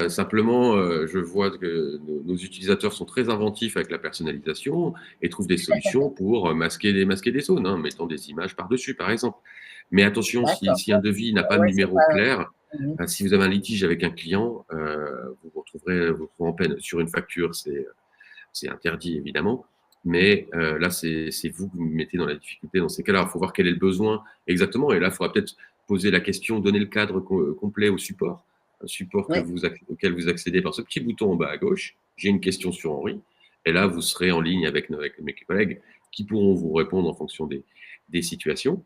Simplement, je vois que nos utilisateurs sont très inventifs avec la personnalisation et trouvent des solutions pour masquer des zones, hein, mettant des images par-dessus, par exemple. Mais attention, D'accord. si un devis n'a pas de Ouais, c'est numéro pas clair, mmh si vous avez un litige avec un client, vous retrouverez en peine. Sur une facture, c'est interdit évidemment, mais là, c'est vous qui vous mettez dans la difficulté dans ces cas-là. Il faut voir quel est le besoin exactement, et là, il faudra peut-être poser la question, donner le cadre complet au support, un support ouais. auquel vous accédez par ce petit bouton en bas à gauche. J'ai une question sur Henri, et là, vous serez en ligne avec mes collègues qui pourront vous répondre en fonction des situations.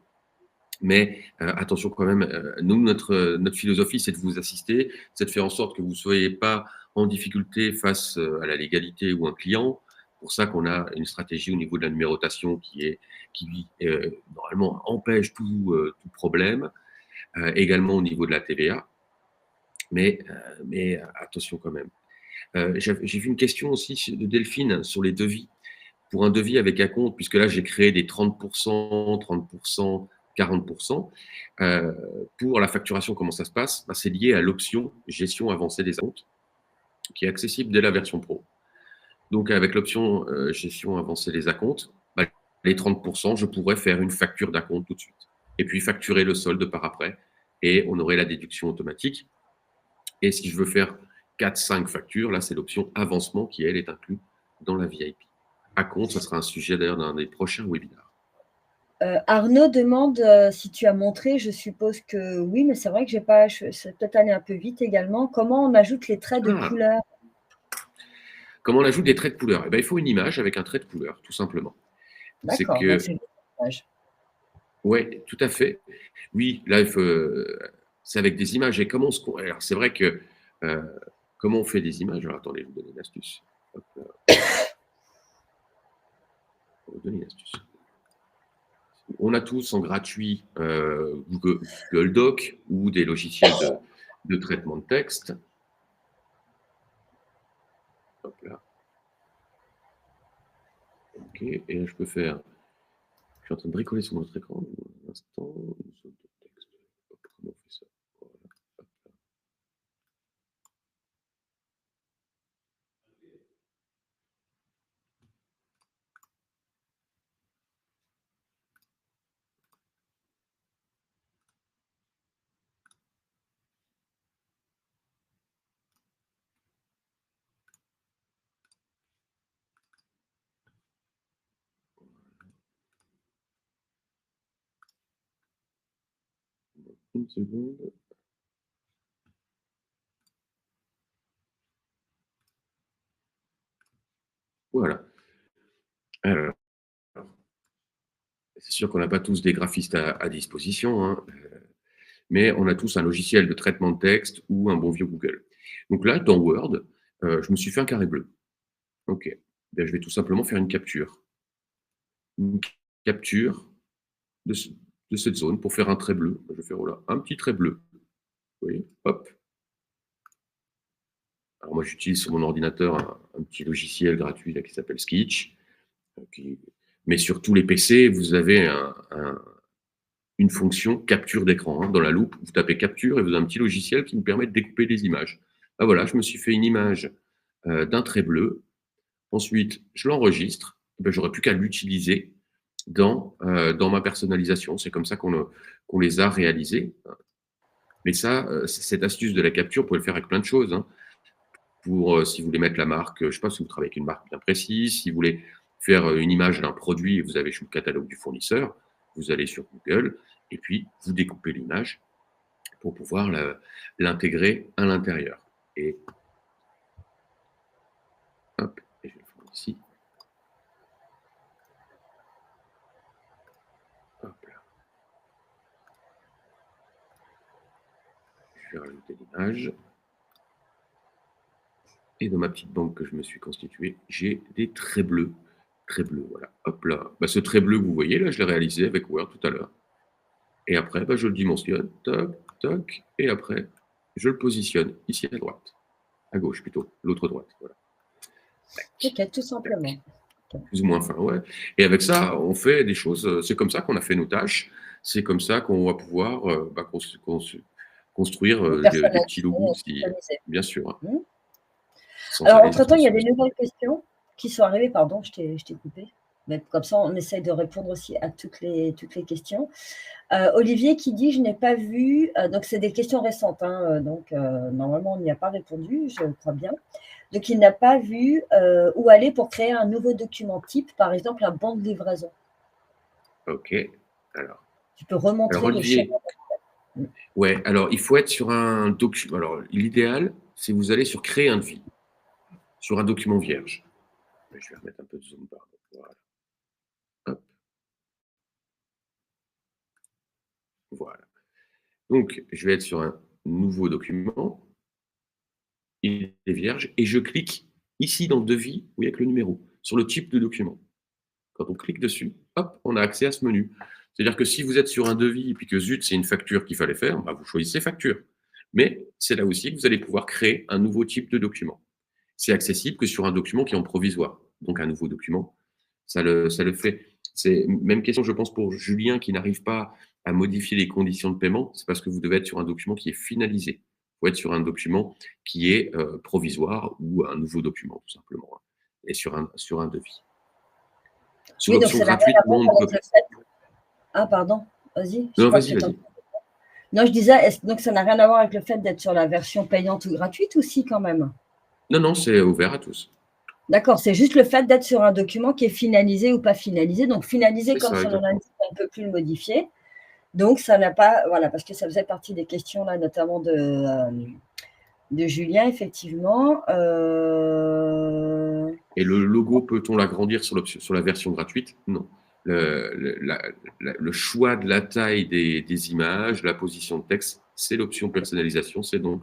Mais attention quand même, nous, notre philosophie, c'est de vous assister, c'est de faire en sorte que vous ne soyez pas en difficulté face à la légalité ou un client. C'est pour ça qu'on a une stratégie au niveau de la numérotation qui normalement empêche tout problème, également au niveau de la TVA. Mais attention quand même. J'ai vu une question aussi de Delphine sur les devis. Pour un devis avec acompte, puisque là j'ai créé des 30%, 30%, 40%, pour la facturation, comment ça se passe? Ben, c'est lié à l'option gestion avancée des acomptes, qui est accessible dès la version pro. Donc avec l'option gestion avancée des acomptes, ben, les 30%, je pourrais faire une facture d'acompte tout de suite. Et puis facturer le solde par après. Et on aurait la déduction automatique. Et si je veux faire 4-5 factures, là c'est l'option avancement qui, elle, est inclue dans la VIP. Acompte, ça sera un sujet d'ailleurs d'un des prochains webinaires. Arnaud demande, si tu as montré, je suppose que oui, mais c'est vrai que j'ai pas c'est peut-être allé un peu vite également. Comment on ajoute les traits de Ah, couleur? comment on ajoute des traits de couleur? Eh ben, il faut une image avec un trait de couleur, tout simplement. C'est D'accord, donc que, c'est l'image. ouais, tout à fait. Oui, là, c'est avec des images. Et alors, c'est vrai que, euh, comment on fait des images? Alors, attendez, je vais vous donner une astuce. Hop là, je vais vous donner une astuce. On a tous en gratuit Google Doc ou des logiciels de traitement de texte. Hop là. OK. Et là, je peux faire. Je suis en train de bricoler sur mon autre écran. Un instant. Une sorte de texte. Hop, comment on fait ça? Voilà. Hop. Une seconde. Voilà. Alors, c'est sûr qu'on n'a pas tous des graphistes à disposition, hein, mais on a tous un logiciel de traitement de texte ou un bon vieux Google. Donc là, dans Word, je me suis fait un carré bleu. OK. Ben, je vais tout simplement faire une capture. Une capture de, de cette zone pour faire un trait bleu. Je vais faire voilà, un petit trait bleu. Vous voyez? Hop. Alors moi, j'utilise sur mon ordinateur un petit logiciel gratuit là, qui s'appelle Sketch. Mais sur tous les PC, vous avez une fonction capture d'écran, hein. Dans la loupe, vous tapez capture et vous avez un petit logiciel qui vous permet de découper des images. Ah, voilà, je me suis fait une image d'un trait bleu. Ensuite, je l'enregistre. Ben, j'aurais plus qu'à l'utiliser dans ma personnalisation. C'est comme ça qu'on les a réalisés. Mais ça, cette astuce de la capture, vous pouvez le faire avec plein de choses, hein. Si vous voulez mettre la marque, je ne sais pas si vous travaillez avec une marque bien précise, si vous voulez faire une image d'un produit et vous avez le catalogue du fournisseur, vous allez sur Google et puis vous découpez l'image pour pouvoir l'intégrer à l'intérieur. Et hop, et je vais le faire ici. Hop là. Je vais rajouter l'image. Et dans ma petite banque que je me suis constituée, j'ai des traits bleus. Traits bleus, voilà. Hop là. Bah, ce trait bleu que vous voyez, là, je l'ai réalisé avec Word tout à l'heure. Et après, bah, je le dimensionne, toc, toc, et après, je le positionne ici à droite. À gauche plutôt, l'autre droite. Voilà. Tac, OK, tout tac. simplement. Plus ou moins fin, ouais. Et avec ça, on fait des choses. C'est comme ça qu'on a fait nos tâches. C'est comme ça qu'on va pouvoir construire Ou des petits personnaliser, logos, si, customiser. bien sûr, hein, Mmh. sans Alors aller entre-temps, il y a sur des nouvelles questions qui sont arrivées. Pardon, je t'ai coupé. Mais comme ça, on essaye de répondre aussi à toutes les questions. Olivier qui dit: «Je n'ai pas vu», donc c'est des questions récentes, hein, donc normalement, on n'y a pas répondu, je crois bien. Donc il n'a pas vu, où aller pour créer un nouveau document type, par exemple un bon de livraison. OK. Alors, Tu peux alors remontrer le schéma. Olivier, ouais, alors il faut être sur un document. Alors l'idéal, c'est vous allez sur créer un devis, sur un document vierge. Je vais remettre un peu de zoom, pardon. Voilà. Hop, voilà. Donc, je vais être sur un nouveau document, il est vierge, et je clique ici dans devis, oui, avec le numéro, sur le type de document. Quand on clique dessus, hop, on a accès à ce menu. C'est-à-dire que si vous êtes sur un devis et puis que zut, c'est une facture qu'il fallait faire, bah, vous choisissez facture. Mais c'est là aussi que vous allez pouvoir créer un nouveau type de document. C'est accessible que sur un document qui est en provisoire. Donc un nouveau document, ça le fait. C'est même question, je pense, pour Julien qui n'arrive pas à modifier les conditions de paiement, c'est parce que vous devez être sur un document qui est finalisé. Il faut être sur un document qui est provisoire ou un nouveau document, tout simplement, hein, et sur un devis. Sur Oui, donc l'option ça n'a rien gratuite, à non, voir on ne peut avec le pas. fait. Ah pardon, vas-y, je Non, crois que vas-y, tu étais en. vas-y. Non, je disais, donc ça n'a rien à voir avec le fait d'être sur la version payante ou gratuite aussi quand même? Non, non, c'est ouvert à tous. D'accord, c'est juste le fait d'être sur un document qui est finalisé ou pas finalisé. Donc finalisé, C'est comme ça, son nom exactement. l'indique, on ne peut plus le modifier. Donc ça n'a pas, voilà, parce que ça faisait partie des questions là, notamment de Julien, effectivement. Et le logo, peut-on l'agrandir sur la version gratuite? Non. Le choix de la taille des images, la position de texte, c'est l'option personnalisation, c'est donc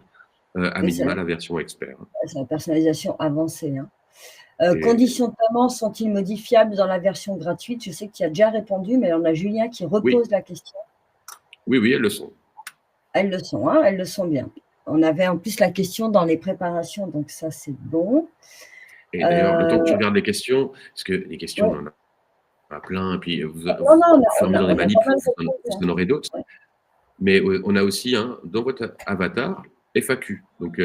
à Oui, minima la version expert, hein. c'est la personnalisation avancée, hein. Et Conditions de paiement sont-ils modifiables dans la version gratuite? Je sais que tu y as déjà répondu, mais on a Julien qui oui, repose la question. oui, oui, elles le sont. Elles le sont, hein, elles le sont bien. On avait en plus la question dans les préparations, donc ça c'est bon. Et d'ailleurs, le temps que Euh, tu regardes les questions, parce que les questions, ouais. on en a plein, et puis Non, non, au fur et à mesure des on a manipes, pas mal vous répondu, hein. en aurez d'autres. Ouais. Mais on a aussi, hein, dans votre avatar, FAQ. Donc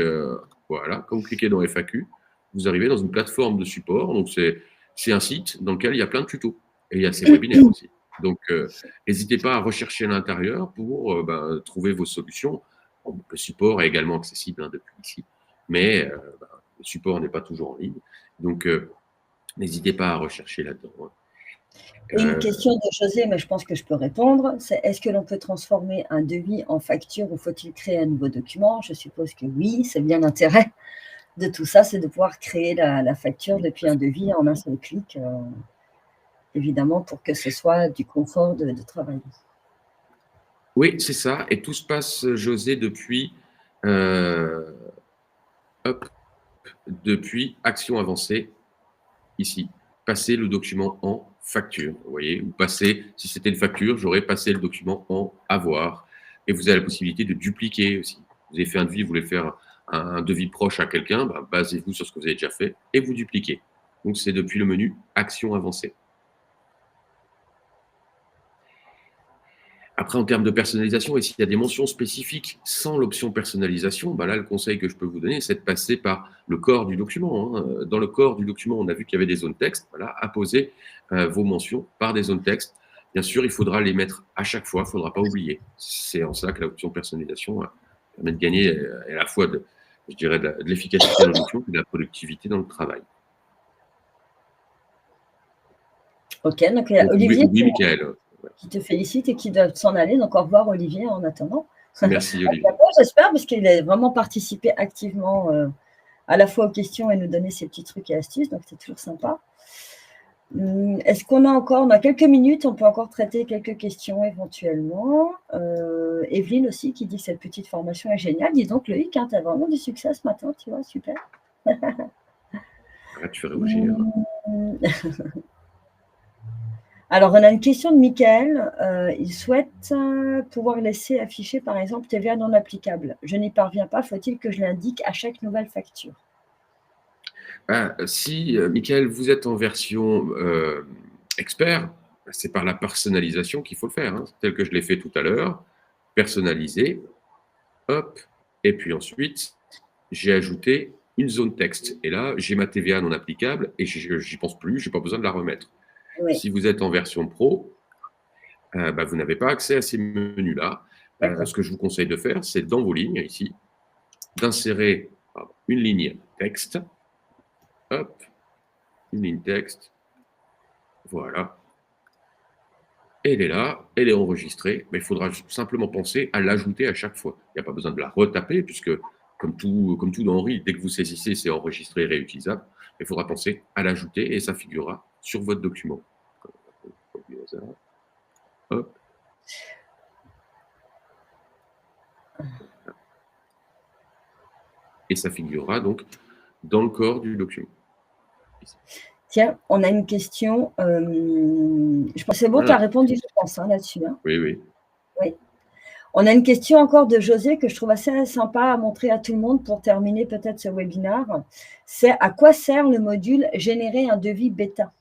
voilà, quand vous cliquez dans FAQ, vous arrivez dans une plateforme de support. Donc c'est un site dans lequel il y a plein de tutos. Et il y a ces webinaires aussi. Donc n'hésitez pas à rechercher à l'intérieur pour trouver vos solutions. Bon, le support est également accessible, hein, depuis ici. Mais le support n'est pas toujours en ligne. Donc n'hésitez pas à rechercher là-dedans, hein. Et une question de José, mais je pense que je peux répondre, c'est: est-ce que l'on peut transformer un devis en facture ou faut-il créer un nouveau document? Je suppose que oui, c'est bien l'intérêt de tout ça, c'est de pouvoir créer la facture Oui, depuis un devis en un seul clic, évidemment, pour que ce soit du confort de travail. oui, c'est ça. Et tout se passe, José, euh, hop, depuis action avancée, ici. Passer le document en facture, vous voyez, ou passer, si c'était une facture, j'aurais passé le document en avoir. Et vous avez la possibilité de dupliquer aussi. Vous avez fait un devis, vous voulez faire un devis proche à quelqu'un, basez-vous sur ce que vous avez déjà fait et vous dupliquez. Donc c'est depuis le menu action avancée. Après, en termes de personnalisation, et s'il y a des mentions spécifiques sans l'option personnalisation, là, le conseil que je peux vous donner, c'est de passer par le corps du document, hein. Dans le corps du document, on a vu qu'il y avait des zones texte. Voilà, apposez vos mentions par des zones texte. Bien sûr, il faudra les mettre à chaque fois, il ne faudra pas oublier. C'est en ça que l'option personnalisation permet de gagner à la fois je dirais, de l'efficacité dans le document et de la productivité dans le travail. Ok, donc il y a Donc, oui, Olivier oui, Michael. qui te félicite et qui doit s'en aller. Donc au revoir Olivier en attendant. Merci, À Olivier. bientôt, j'espère, parce qu'il a vraiment participé activement à la fois aux questions et nous donner ses petits trucs et astuces. Donc c'est toujours sympa. Est-ce qu'on a encore, on a quelques minutes, on peut encore traiter quelques questions éventuellement. Evelyne aussi qui dit que cette petite formation est géniale. Dis donc Loïc, hein, tu as vraiment du succès ce matin, tu vois, super. Arrête, tu fais rougir. Hum, Alors, on a une question de Michael. Il souhaite pouvoir laisser afficher, par exemple, TVA non applicable. Je n'y parviens pas. Faut-il que je l'indique à chaque nouvelle facture? Si, Michael, vous êtes en version expert, c'est par la personnalisation qu'il faut le faire, hein, tel que je l'ai fait tout à l'heure. Personnaliser, hop, et puis ensuite, j'ai ajouté une zone texte. Et là, j'ai ma TVA non applicable et j'y pense plus, je n'ai pas besoin de la remettre. Oui, Si vous êtes en version pro, vous n'avez pas accès à ces menus-là. d'accord. Ce que je vous conseille de faire, c'est dans vos lignes, ici, d'insérer une ligne texte, hop, une ligne texte, voilà. Elle est là, elle est enregistrée, mais il faudra simplement penser à l'ajouter à chaque fois. Il n'y a pas besoin de la retaper, puisque, comme tout dans Henri, dès que vous saisissez, c'est enregistré et réutilisable. Il faudra penser à l'ajouter et ça figurera sur votre document. Hop. Et ça figurera donc dans le corps du document. Tiens, on a une question. Je pense que c'est bon, tu as répondu, je pense, hein, là-dessus. Hein. Oui, oui. Oui. On a une question encore de José que je trouve assez sympa à montrer à tout le monde pour terminer peut-être ce webinaire. C'est à quoi sert le module générer un devis bêta?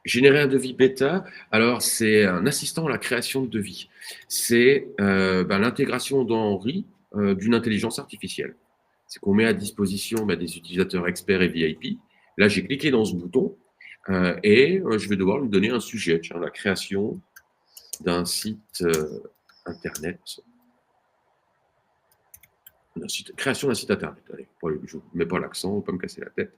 Générer un devis bêta, alors c'est un assistant à la création de devis. C'est l'intégration dans Henri d'une intelligence artificielle. C'est qu'on met à disposition des utilisateurs experts et VIP. Là, j'ai cliqué dans ce bouton et je vais devoir lui donner un sujet. Tiens, la création d'un site internet. Création d'un site internet. Allez, je ne mets pas l'accent, on ne va pas me casser la tête.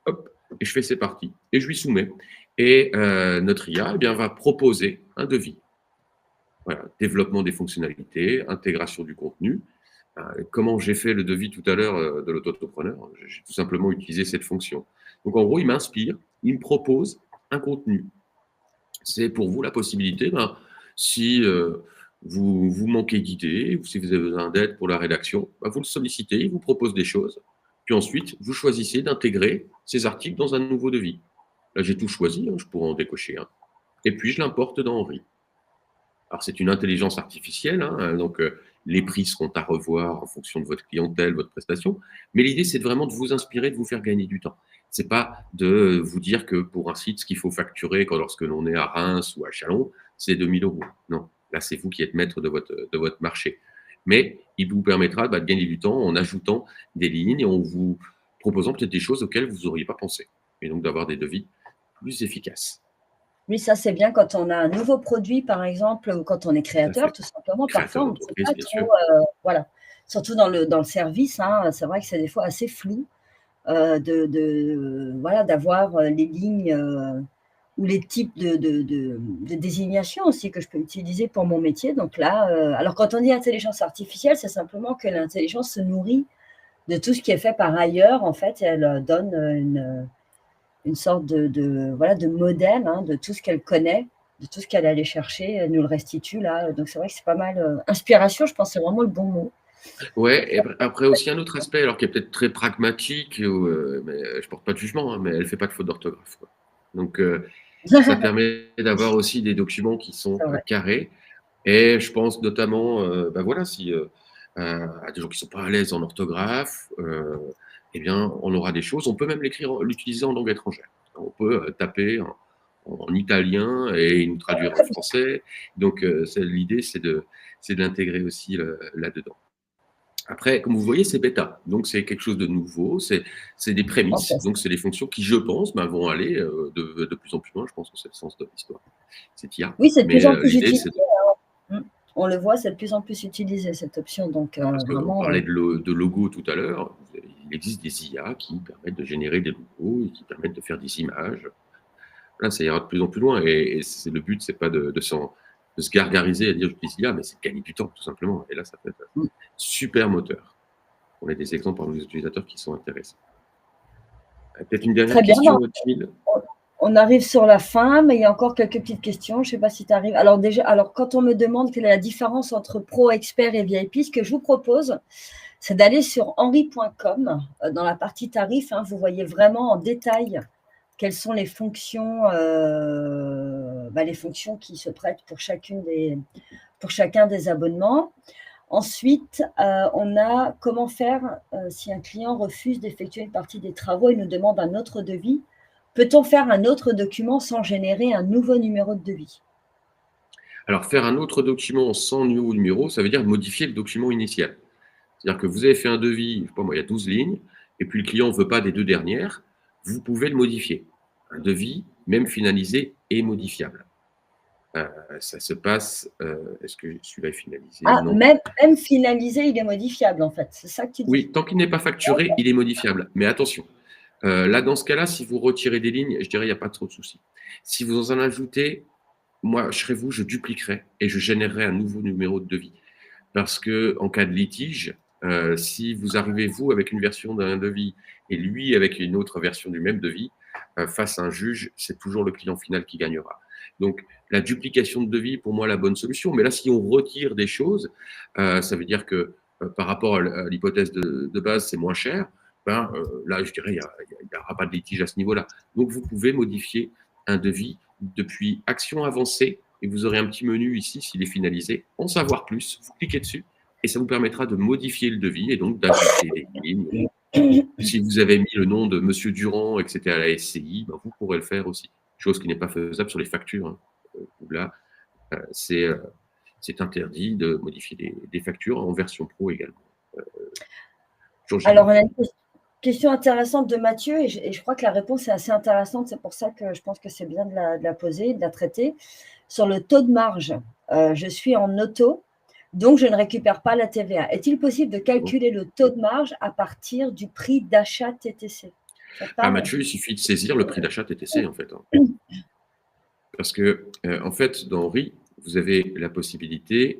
Hop, et je fais c'est parti. Et je lui soumets. Et notre IA va proposer un devis. Voilà, développement des fonctionnalités, intégration du contenu. Comment j'ai fait le devis tout à l'heure de l'auto-entrepreneur? J'ai tout simplement utilisé cette fonction. Donc en gros, il m'inspire, il me propose un contenu. C'est pour vous la possibilité, si vous manquez d'idées, ou si vous avez besoin d'aide pour la rédaction, vous le sollicitez, il vous propose des choses. Puis ensuite, vous choisissez d'intégrer ces articles dans un nouveau devis. Là, j'ai tout choisi, je pourrais en décocher un. Et puis, je l'importe dans Henri. Alors, c'est une intelligence artificielle, donc les prix seront à revoir en fonction de votre clientèle, votre prestation. Mais l'idée, c'est vraiment de vous inspirer, de vous faire gagner du temps. C'est pas de vous dire que pour un site, ce qu'il faut facturer lorsque l'on est à Reims ou à Chalon, c'est 2 000 €. Non, là, c'est vous qui êtes maître de votre marché. Mais il vous permettra de gagner du temps en ajoutant des lignes et en vous proposant peut-être des choses auxquelles vous n'auriez pas pensé. Et donc d'avoir des devis plus efficaces. Oui, ça c'est bien quand on a un nouveau produit, par exemple, ou quand on est Tout à créateur, fait. tout simplement. Parfois, Créateur on ne sait d'entreprise, pas bien trop, sûr. voilà. Surtout dans le service, hein, c'est vrai que c'est des fois assez flou, voilà, d'avoir, les lignes, ou les types de désignation aussi que je peux utiliser pour mon métier. Donc là, alors quand on dit intelligence artificielle, c'est simplement que l'intelligence se nourrit de tout ce qui est fait par ailleurs, en fait, et elle, donne, une sorte voilà, de modèle, hein, de tout ce qu'elle connaît, de tout ce qu'elle allait chercher, elle nous le restitue là, donc c'est vrai que c'est pas mal, inspiration, je pense que c'est vraiment le bon mot. Ouais, et après aussi un autre aspect, alors qui est peut-être très pragmatique, mais je porte pas de jugement, mais elle fait pas de faute d'orthographe, quoi. Donc, ça permet d'avoir aussi des documents qui sont C'est vrai. carrés. Et je pense notamment, voilà, si à des gens qui sont pas à l'aise en orthographe, on aura des choses. On peut même l'utiliser en langue étrangère. On peut taper en italien et il nous traduira en français. Donc, l'idée, c'est de l'intégrer aussi là-dedans. Après, comme vous voyez, c'est bêta, donc c'est quelque chose de nouveau, c'est des prémices, donc Fantastique. c'est des fonctions qui, je pense, vont aller de plus en plus loin. Je pense que c'est le sens de l'histoire, cette IA. Oui, c'est de Mais plus en plus l'idée, utilisé, c'est hein. On le voit, c'est de plus en plus utilisé cette option, donc parce qu'on vraiment, parlait de logo tout à l'heure, il existe des IA qui permettent de générer des logos et qui permettent de faire des images. Là, ça ira de plus en plus loin et le but, c'est pas de se gargariser à dire j'utilise l'IA, mais c'est de gagner du temps, tout simplement. Et là, ça peut être un mmh, super moteur. On a des exemples par nos utilisateurs qui sont intéressants. Peut-être une dernière très bien. question, Tchmil? On arrive sur la fin, mais il y a encore quelques petites questions. Je ne sais pas si tu arrives. Alors déjà, alors quand on me demande quelle est la différence entre pro, expert et VIP, ce que je vous propose, c'est d'aller sur henri.com. Dans la partie tarifs, hein, vous voyez vraiment en détail quelles sont les fonctions qui se prêtent pour chacun des abonnements. Ensuite, on a comment faire si un client refuse d'effectuer une partie des travaux et nous demande un autre devis. Peut-on faire un autre document sans générer un nouveau numéro de devis? Alors, faire un autre document sans nouveau numéro, ça veut dire modifier le document initial. C'est-à-dire que vous avez fait un devis, je sais pas moi, il y a 12 lignes, et puis le client ne veut pas des 2 dernières, vous pouvez le modifier. Un devis, même finalisé, est modifiable. Ça se passe, est-ce que celui-là est finalisé? Ah, Non. même finalisé, il est modifiable en fait, c'est ça que tu dis? Oui, tant qu'il n'est pas facturé, il est modifiable. Mais attention, là, dans ce cas-là, si vous retirez des lignes, je dirais il n'y a pas trop de soucis. Si vous en ajoutez, moi, je serais vous, je dupliquerais et je générerais un nouveau numéro de devis. Parce que en cas de litige, si vous arrivez, vous, avec une version d'un devis et lui avec une autre version du même devis, face à un juge, c'est toujours le client final qui gagnera. Donc, la duplication de devis, pour moi, la bonne solution. Mais là, si on retire des choses, ça veut dire que par rapport à l'hypothèse de base, c'est moins cher. Ben, là, je dirais, il n'y aura pas de litige à ce niveau-là. Donc, vous pouvez modifier un devis depuis action avancée et vous aurez un petit menu ici, s'il est finalisé, en savoir plus, vous cliquez dessus et ça vous permettra de modifier le devis et donc d'ajouter des lignes. Si vous avez mis le nom de Monsieur Durand et que c'était à la SCI, ben vous pourrez le faire aussi. Chose qui n'est pas faisable sur les factures. Hein. Là, c'est interdit de modifier des factures en version pro également. Alors, on a une question intéressante de Mathieu et je crois que la réponse est assez intéressante. C'est pour ça que je pense que c'est bien de la poser, de la traiter. Sur le taux de marge, je suis en auto, donc je ne récupère pas la TVA. Est-il possible de calculer le taux de marge à partir du prix d'achat TTC? Mathieu, il suffit de saisir le prix d'achat TTC en fait. Hein. Parce que, en fait, dans RI, vous avez la possibilité.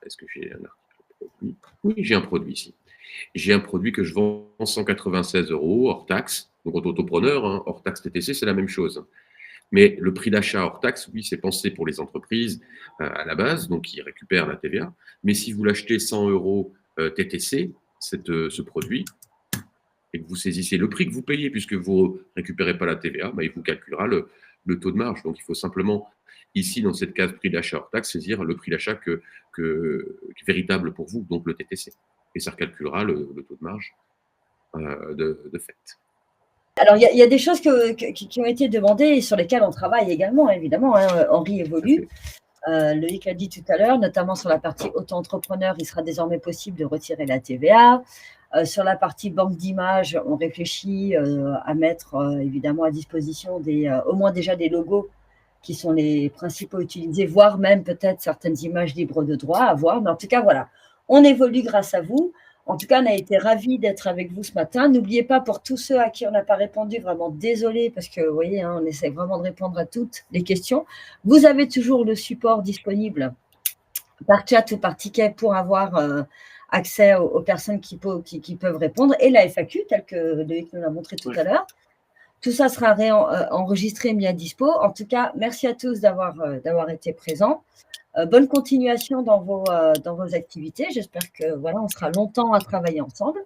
Est-ce que j'ai un article produit? Oui, j'ai un produit ici. J'ai un produit que je vends 196 € hors taxe. Donc, en autopreneur, hein, hors taxe TTC, c'est la même chose. Mais le prix d'achat hors taxe, oui, c'est pensé pour les entreprises à la base, donc qui récupèrent la TVA. Mais si vous l'achetez 100 € TTC, ce produit, et que vous saisissez le prix que vous payez puisque vous ne récupérez pas la TVA, bah, il vous calculera le taux de marge. Donc, il faut simplement, ici, dans cette case prix d'achat hors taxe, saisir le prix d'achat qui est véritable pour vous, donc le TTC. Et ça recalculera le taux de marge de fait. Alors, il y a des choses qui ont été demandées et sur lesquelles on travaille également, évidemment. Hein. Henri évolue. Loïc l'a dit tout à l'heure, notamment sur la partie auto-entrepreneur, il sera désormais possible de retirer la TVA. Sur la partie banque d'images, on réfléchit à mettre évidemment à disposition au moins déjà des logos qui sont les principaux utilisés, voire même peut-être certaines images libres de droit à voir. Mais en tout cas, voilà, on évolue grâce à vous. En tout cas, on a été ravis d'être avec vous ce matin. N'oubliez pas, pour tous ceux à qui on n'a pas répondu, vraiment désolé, parce que vous voyez, hein, on essaie vraiment de répondre à toutes les questions. Vous avez toujours le support disponible par chat ou par ticket pour avoir accès aux personnes qui peuvent répondre et la FAQ, telle que Loïc nous l'a montré tout à l'heure. Tout ça sera enregistré et mis à dispo. En tout cas, merci à tous d'avoir été présents. Bonne continuation dans vos activités. J'espère que voilà, on sera longtemps à travailler ensemble.